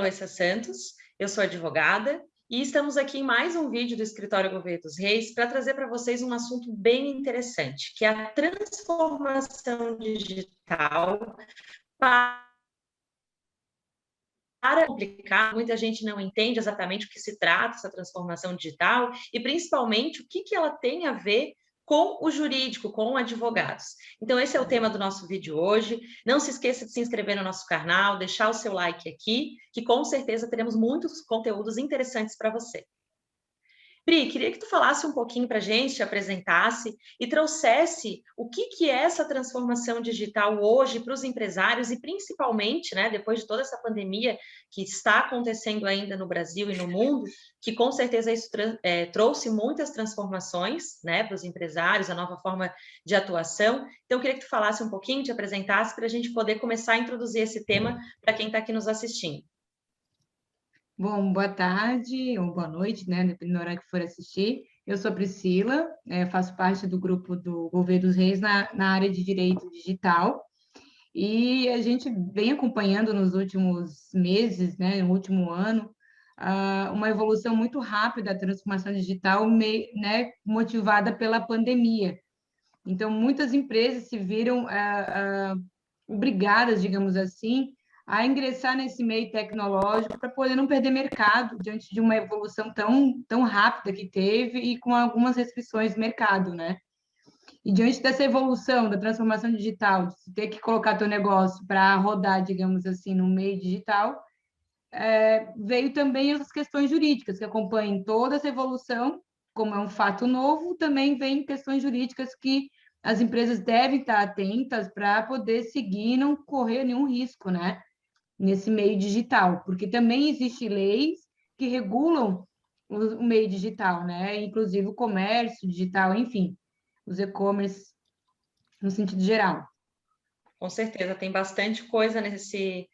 Heloísa Santos, eu sou advogada e estamos aqui em mais um vídeo do Escritório Gouveia dos Reis para trazer para vocês um assunto bem interessante, que é a transformação digital para complicar. Muita gente não entende exatamente o que se trata essa transformação digital e, principalmente, o que ela tem a ver com o jurídico, com advogados. Então, esse é o tema do nosso vídeo hoje. Não se esqueça de se inscrever no nosso canal, deixar o seu like aqui, que com certeza teremos muitos conteúdos interessantes para você. Pri, queria que tu falasse um pouquinho para a gente, te apresentasse e trouxesse o que é essa transformação digital hoje para os empresários e principalmente, né, depois de toda essa pandemia que está acontecendo ainda no Brasil e no mundo, que com certeza isso trouxe muitas transformações, né, para os empresários, a nova forma de atuação. Então, eu queria que tu falasse um pouquinho, te apresentasse para a gente poder começar a introduzir esse tema para quem está aqui nos assistindo. Bom, boa tarde ou boa noite, né? Dependendo da hora que for assistir. Eu sou a Priscila, faço parte do grupo do Gouveia dos Reis na área de Direito Digital. E a gente vem acompanhando nos últimos meses, né, no último ano, uma evolução muito rápida da transformação digital, né, motivada pela pandemia. Então, muitas empresas se viram obrigadas, digamos assim, a ingressar nesse meio tecnológico para poder não perder mercado diante de uma evolução tão rápida que teve e com algumas restrições de mercado, né? E diante dessa evolução, da transformação digital, de ter que colocar teu negócio para rodar, digamos assim, no meio digital, veio também as questões jurídicas que acompanham toda essa evolução, como é um fato novo, também vem questões jurídicas que as empresas devem estar atentas para poder seguir e não correr nenhum risco, né? Nesse meio digital, porque também existem leis que regulam o meio digital, né? Inclusive o comércio digital, enfim, os e-commerce no sentido geral. Com certeza, tem bastante coisa nesse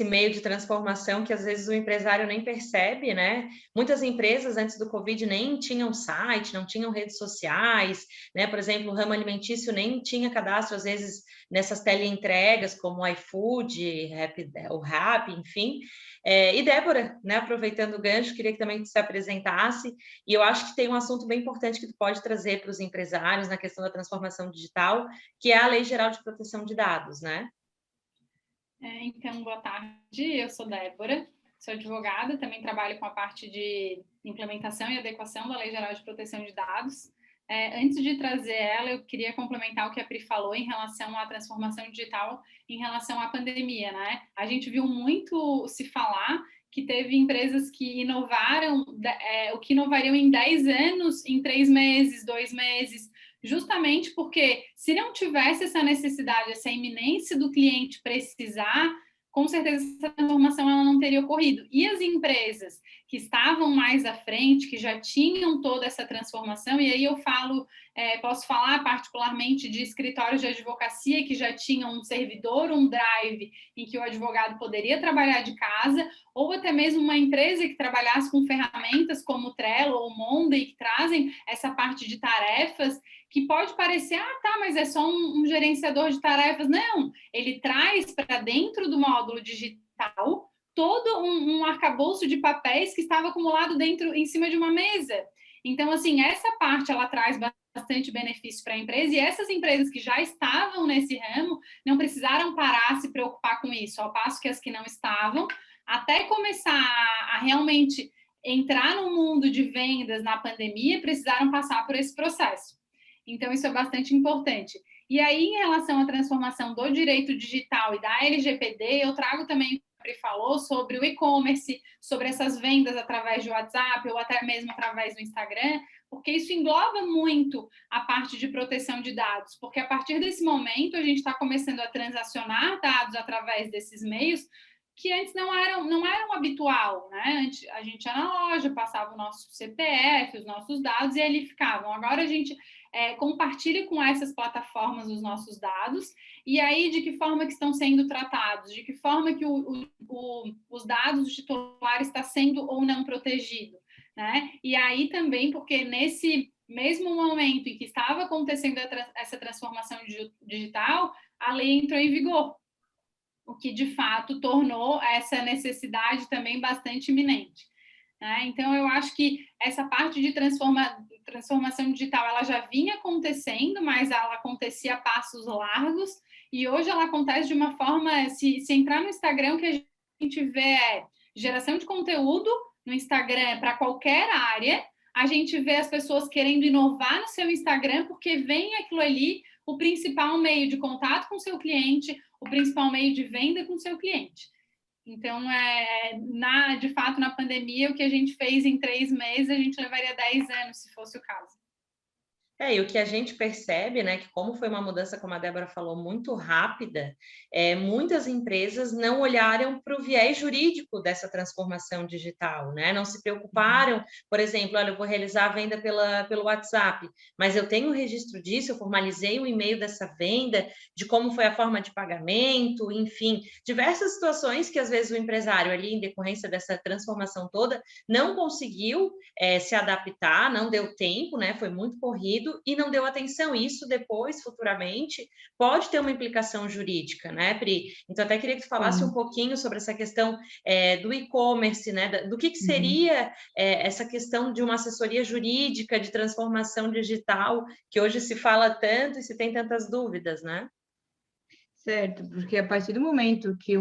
meio de transformação que às vezes o empresário nem percebe, né? Muitas empresas antes do Covid nem tinham site, não tinham redes sociais, né? Por exemplo, o ramo alimentício nem tinha cadastro, às vezes, nessas teleentregas como o iFood, o Rappi, enfim. E Débora, né, aproveitando o gancho, queria que também tu se apresentasse, e eu acho que tem um assunto bem importante que tu pode trazer para os empresários na questão da transformação digital, que é a Lei Geral de Proteção de Dados, né? Então, boa tarde, eu sou Débora, sou advogada, também trabalho com a parte de implementação e adequação da Lei Geral de Proteção de Dados. Antes de trazer ela, eu queria complementar o que a Pri falou em relação à transformação digital, em relação à pandemia, né? A gente viu muito se falar que teve empresas que inovaram, o que inovariam em 10 anos, em 3 meses, 2 meses, justamente porque se não tivesse essa necessidade, essa iminência do cliente precisar, com certeza essa transformação ela não teria ocorrido. E as empresas que estavam mais à frente, que já tinham toda essa transformação, e aí eu posso falar particularmente de escritórios de advocacia que já tinham um servidor, um drive, em que o advogado poderia trabalhar de casa, ou até mesmo uma empresa que trabalhasse com ferramentas como o Trello ou o Monday, que trazem essa parte de tarefas, que pode parecer, tá, mas é só um gerenciador de tarefas. Não, ele traz para dentro do módulo digital todo um arcabouço de papéis que estava acumulado em cima de uma mesa. Então, assim, essa parte, ela traz bastante benefício para a empresa, e essas empresas que já estavam nesse ramo não precisaram parar a se preocupar com isso, ao passo que as que não estavam, até começar a realmente entrar no mundo de vendas na pandemia, precisaram passar por esse processo. Então, isso é bastante importante. E aí, em relação à transformação do direito digital e da LGPD, eu trago também o que a Pri falou sobre o e-commerce, sobre essas vendas através de WhatsApp ou até mesmo através do Instagram, porque isso engloba muito a parte de proteção de dados, porque a partir desse momento a gente está começando a transacionar dados através desses meios que antes não eram habitual, né? Antes, a gente ia na loja, passava o nosso CPF, os nossos dados e ali ficavam. Agora a gente compartilha com essas plataformas os nossos dados, e aí de que forma que estão sendo tratados, de que forma que os dados do titular está sendo ou não protegido, né? E aí também, porque nesse mesmo momento em que estava acontecendo essa transformação digital, a lei entrou em vigor. o que de fato tornou essa necessidade também bastante iminente. Né? Então, eu acho que essa parte de transformação digital ela já vinha acontecendo, mas ela acontecia a passos largos, e hoje ela acontece de uma forma, se entrar no Instagram, o que a gente vê é geração de conteúdo no Instagram para qualquer área, a gente vê as pessoas querendo inovar no seu Instagram, porque vem aquilo ali o principal meio de contato com o seu cliente, o principal meio de venda com o seu cliente. Então, de fato, na pandemia, o que a gente fez em 3 meses, a gente levaria 10 anos, se fosse o caso. E o que a gente percebe, né, que como foi uma mudança, como a Débora falou, muito rápida, muitas empresas não olharam para o viés jurídico dessa transformação digital, né? Não se preocuparam, por exemplo, olha, eu vou realizar a venda pelo WhatsApp, mas eu tenho um registro disso, eu formalizei o e-mail dessa venda, de como foi a forma de pagamento, enfim, diversas situações que às vezes o empresário ali, em decorrência dessa transformação toda, não conseguiu se adaptar, não deu tempo, né? Foi muito corrido e não deu atenção. Isso depois, futuramente, pode ter uma implicação jurídica, né, Pri? Então, até queria que tu falasse um pouquinho sobre essa questão do e-commerce, né? Do que seria essa questão de uma assessoria jurídica de transformação digital, que hoje se fala tanto e se tem tantas dúvidas, né? Certo, porque a partir do momento que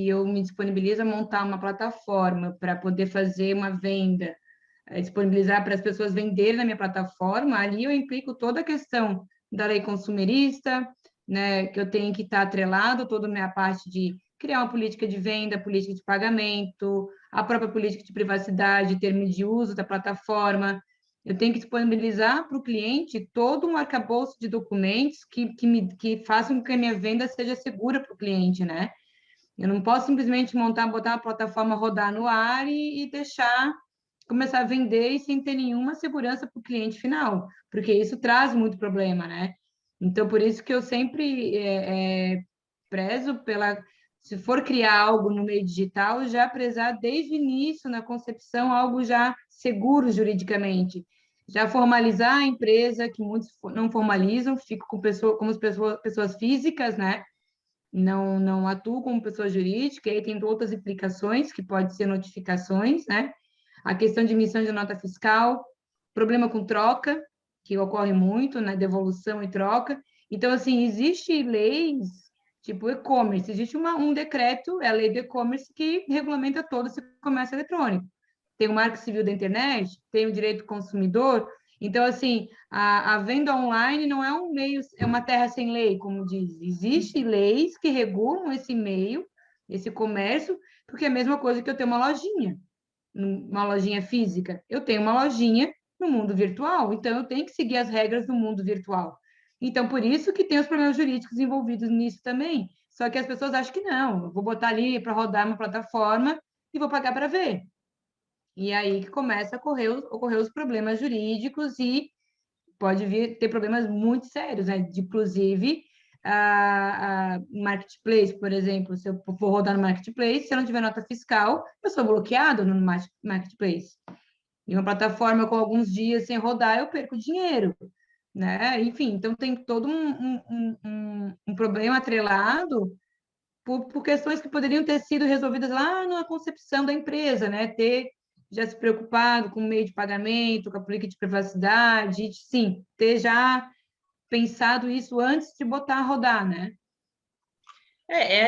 eu me disponibilizo a montar uma plataforma para poder fazer uma venda, disponibilizar para as pessoas venderem na minha plataforma, ali eu implico toda a questão da lei consumerista, né, que eu tenho que estar atrelado toda a minha parte de criar uma política de venda, política de pagamento, a própria política de privacidade, termo de uso da plataforma. Eu tenho que disponibilizar para o cliente todo um arcabouço de documentos que façam com que a minha venda seja segura para o cliente, né? Eu não posso simplesmente botar uma plataforma rodar no ar e deixar começar a vender e sem ter nenhuma segurança para o cliente final, porque isso traz muito problema, né? Então, por isso que eu sempre prezo pela, se for criar algo no meio digital, já prezar desde o início, na concepção, algo já seguro juridicamente. Já formalizar a empresa, que muitos não formalizam, ficam como pessoas físicas, né? Não atuam como pessoa jurídica, e aí tem outras implicações, que pode ser notificações, né? A questão de emissão de nota fiscal, problema com troca, que ocorre muito, né? Devolução e troca. Então, assim, existe leis, tipo e-commerce, existe um decreto, é a lei do e-commerce, que regulamenta todo esse comércio eletrônico. Tem o Marco Civil da Internet, tem o direito do consumidor. Então, assim, a venda online não é um meio, é uma terra sem lei, como diz. Existem leis que regulam esse meio, esse comércio, porque é a mesma coisa que eu ter uma lojinha física. Eu tenho uma lojinha no mundo virtual, então eu tenho que seguir as regras do mundo virtual. Então, por isso que tem os problemas jurídicos envolvidos nisso também. Só que as pessoas acham que não, eu vou botar ali para rodar uma plataforma e vou pagar para ver. E aí que começa a ocorrer os problemas jurídicos e pode vir ter problemas muito sérios, né? Inclusive, a marketplace, por exemplo, se eu for rodar no marketplace, se eu não tiver nota fiscal, eu sou bloqueado no marketplace. Em uma plataforma com alguns dias sem rodar, eu perco dinheiro, né? Enfim, então tem todo um problema atrelado por questões que poderiam ter sido resolvidas lá na concepção da empresa, né? Ter já se preocupado com o meio de pagamento, com a política de privacidade, sim, ter já pensado isso antes de botar a rodar, né?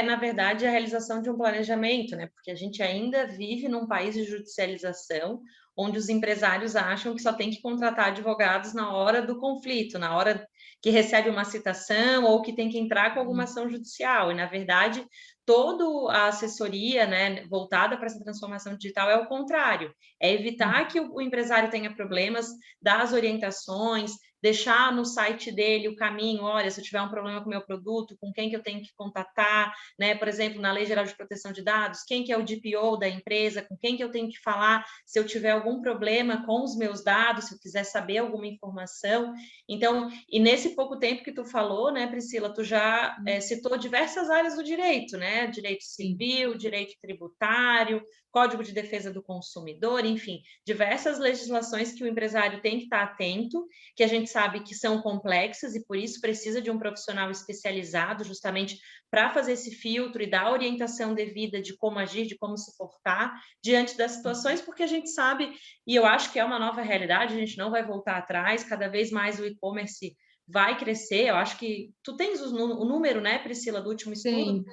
Na verdade, a realização de um planejamento, né? Porque a gente ainda vive num país de judicialização, onde os empresários acham que só tem que contratar advogados na hora do conflito, na hora que recebe uma citação ou que tem que entrar com alguma ação judicial. E, na verdade, toda a assessoria, né, voltada para essa transformação digital é o contrário, é evitar que o empresário tenha problemas, dar as orientações, deixar no site dele o caminho, olha, se eu tiver um problema com o meu produto, com quem que eu tenho que contatar, né? Por exemplo, na Lei Geral de Proteção de Dados, quem que é o DPO da empresa, com quem que eu tenho que falar se eu tiver algum problema com os meus dados, se eu quiser saber alguma informação. Então, e nesse pouco tempo que tu falou, né, Priscila, tu já citou diversas áreas do direito, né? Direito civil, direito tributário, Código de Defesa do Consumidor, enfim, diversas legislações que o empresário tem que estar atento, que a gente sabe que são complexas e por isso precisa de um profissional especializado justamente para fazer esse filtro e dar a orientação devida de como agir, de como se portar diante das situações, porque a gente sabe, e eu acho que é uma nova realidade, a gente não vai voltar atrás, cada vez mais o e-commerce vai crescer. Eu acho que tu tens o número, né, Priscila, do último estudo,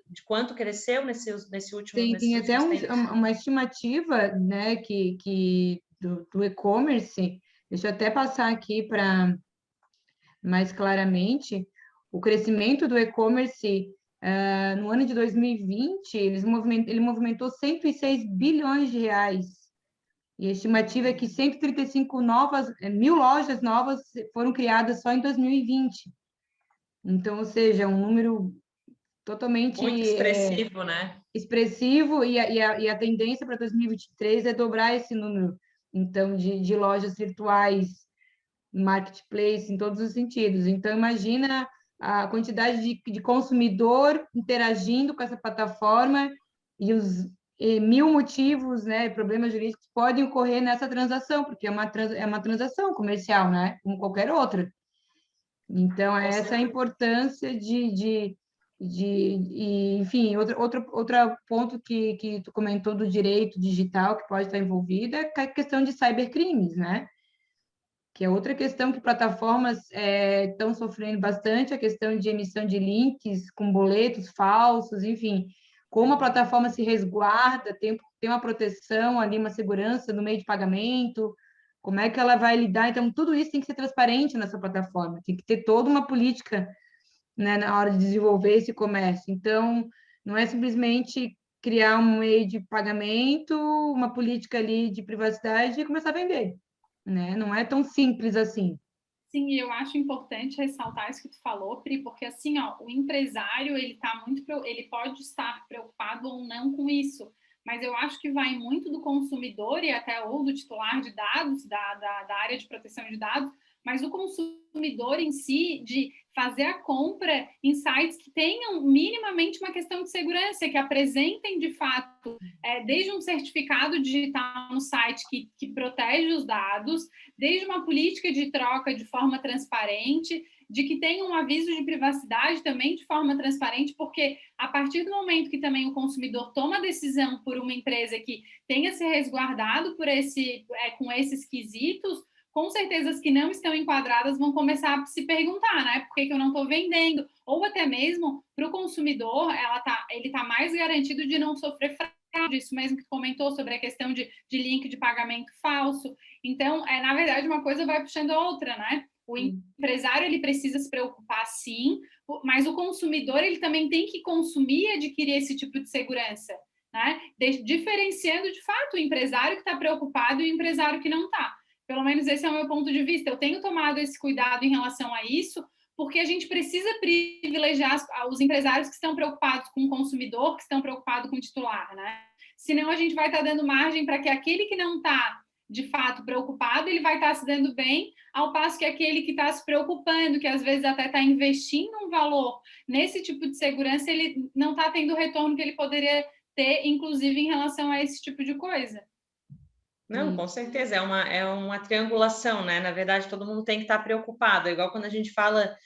de quanto cresceu nesses Tem até últimos tempos? uma estimativa, né, do e-commerce. Deixa eu até passar aqui para mais claramente. O crescimento do e-commerce no ano de 2020, ele movimentou 106 bilhões de reais. E a estimativa é que 135 mil lojas novas foram criadas só em 2020. Então, ou seja, um número totalmente Muito expressivo, né? expressivo, e a tendência para 2023 é dobrar esse número, então, de lojas virtuais, marketplace, em todos os sentidos. Então, imagina a quantidade de consumidor interagindo com essa plataforma e os mil motivos, né, problemas jurídicos podem ocorrer nessa transação, porque é uma transação comercial, né, como qualquer outra. Então, é essa a importância enfim, outro ponto que tu comentou do direito digital que pode estar envolvida é a questão de cybercrimes, né? Que é outra questão que plataformas estão sofrendo bastante, a questão de emissão de links com boletos falsos, enfim, como a plataforma se resguarda, tem uma proteção ali, uma segurança no meio de pagamento, como é que ela vai lidar? Então, tudo isso tem que ser transparente nessa plataforma, tem que ter toda uma política, né, na hora de desenvolver esse comércio. Então, não é simplesmente criar um meio de pagamento, uma política ali de privacidade e começar a vender, né? Não é tão simples assim. Sim, e eu acho importante ressaltar isso que tu falou, Pri, porque assim, ó, o empresário, ele pode estar preocupado ou não com isso, mas eu acho que vai muito do consumidor e até ou do titular de dados, da área de proteção de dados, mas o consumidor em si, de fazer a compra em sites que tenham minimamente uma questão de segurança, que apresentem de fato, desde um certificado digital no site que protege os dados, desde uma política de troca de forma transparente, de que tenha um aviso de privacidade também de forma transparente, porque a partir do momento que também o consumidor toma a decisão por uma empresa que tenha se resguardado com esses quesitos, com certeza as que não estão enquadradas vão começar a se perguntar, né? Por que eu não estou vendendo? Ou até mesmo para o consumidor, ele está mais garantido de não sofrer fraude, isso mesmo que tu comentou sobre a questão de link de pagamento falso. Então, na verdade, uma coisa vai puxando a outra, né? O empresário, ele precisa se preocupar, sim, mas o consumidor, ele também tem que consumir e adquirir esse tipo de segurança, né? Diferenciando, de fato, o empresário que está preocupado e o empresário que não está. Pelo menos esse é o meu ponto de vista. Eu tenho tomado esse cuidado em relação a isso, porque a gente precisa privilegiar os empresários que estão preocupados com o consumidor, que estão preocupados com o titular, né? Senão a gente vai estar dando margem para que aquele que não está, de fato, preocupado, ele vai estar se dando bem, ao passo que aquele que está se preocupando, que às vezes até está investindo um valor nesse tipo de segurança, ele não está tendo o retorno que ele poderia ter, inclusive em relação a esse tipo de coisa. Não, com certeza, é uma triangulação, né? Na verdade, todo mundo tem que estar preocupado. É igual quando a gente fala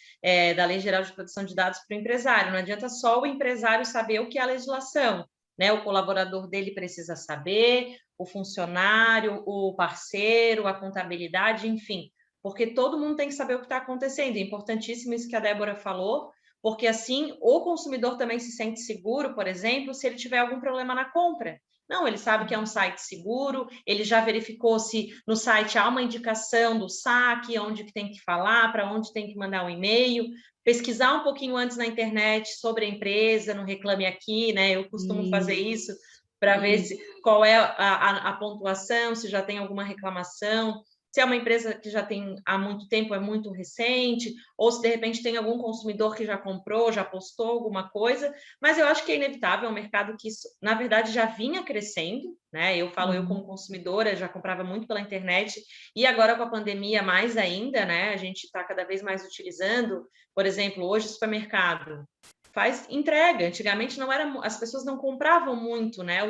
da Lei Geral de Proteção de Dados para o empresário. Não adianta só o empresário saber o que é a legislação, né? O colaborador dele precisa saber, o funcionário, o parceiro, a contabilidade, enfim. Porque todo mundo tem que saber o que está acontecendo. É importantíssimo isso que a Débora falou, porque assim o consumidor também se sente seguro, por exemplo, se ele tiver algum problema na compra. Não, ele sabe que é um site seguro, ele já verificou se no site há uma indicação do saque, onde que tem que falar, para onde tem que mandar um e-mail, pesquisar um pouquinho antes na internet sobre a empresa, não reclame aqui, né? Eu costumo fazer isso para ver qual é a pontuação, se já tem alguma reclamação, se é uma empresa que já tem há muito tempo, é muito recente, ou se de repente tem algum consumidor que já comprou, já postou alguma coisa, mas eu acho que é inevitável, é um mercado que, na verdade, já vinha crescendo, né? Eu como consumidora, já comprava muito pela internet, e agora com a pandemia mais ainda, né? A gente está cada vez mais utilizando, por exemplo, hoje supermercado. faz entrega. Antigamente não era, as pessoas não compravam muito, né?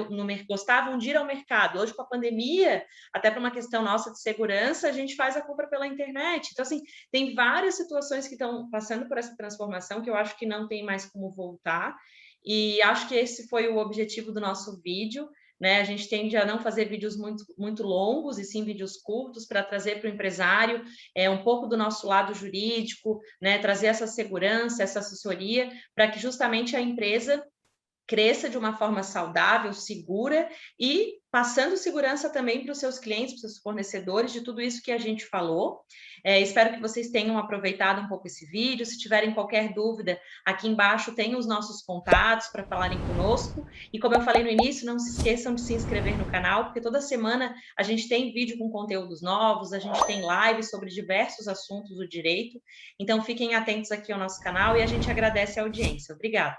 Gostavam de ir ao mercado. Hoje, com a pandemia, até para uma questão nossa de segurança, a gente faz a compra pela internet. Então, assim, tem várias situações que estão passando por essa transformação que eu acho que não tem mais como voltar. E acho que esse foi o objetivo do nosso vídeo. Né? A gente tende a não fazer vídeos muito longos, e sim vídeos curtos, para trazer para o empresário um pouco do nosso lado jurídico, né? Trazer essa segurança, essa assessoria, para que justamente a empresa cresça de uma forma saudável, segura e passando segurança também para os seus clientes, para os seus fornecedores, de tudo isso que a gente falou. Espero que vocês tenham aproveitado um pouco esse vídeo. Se tiverem qualquer dúvida, aqui embaixo tem os nossos contatos para falarem conosco. E como eu falei no início, não se esqueçam de se inscrever no canal, porque toda semana a gente tem vídeo com conteúdos novos, a gente tem lives sobre diversos assuntos do direito. Então, fiquem atentos aqui ao nosso canal e a gente agradece a audiência. Obrigada.